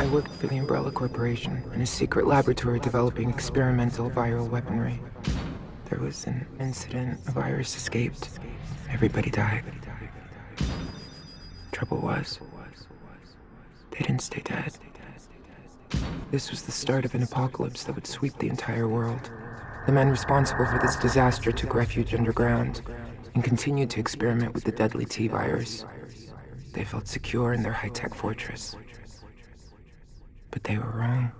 I worked for the Umbrella Corporation in a secret laboratory developing experimental viral weaponry. There was an incident, a virus escaped. Everybody died. Trouble was, they didn't stay dead. This was the start of an apocalypse that would sweep the entire world. The men responsible for this disaster took refuge underground and continued to experiment with the deadly T-virus. They felt secure in their high-tech fortress. But they were wrong.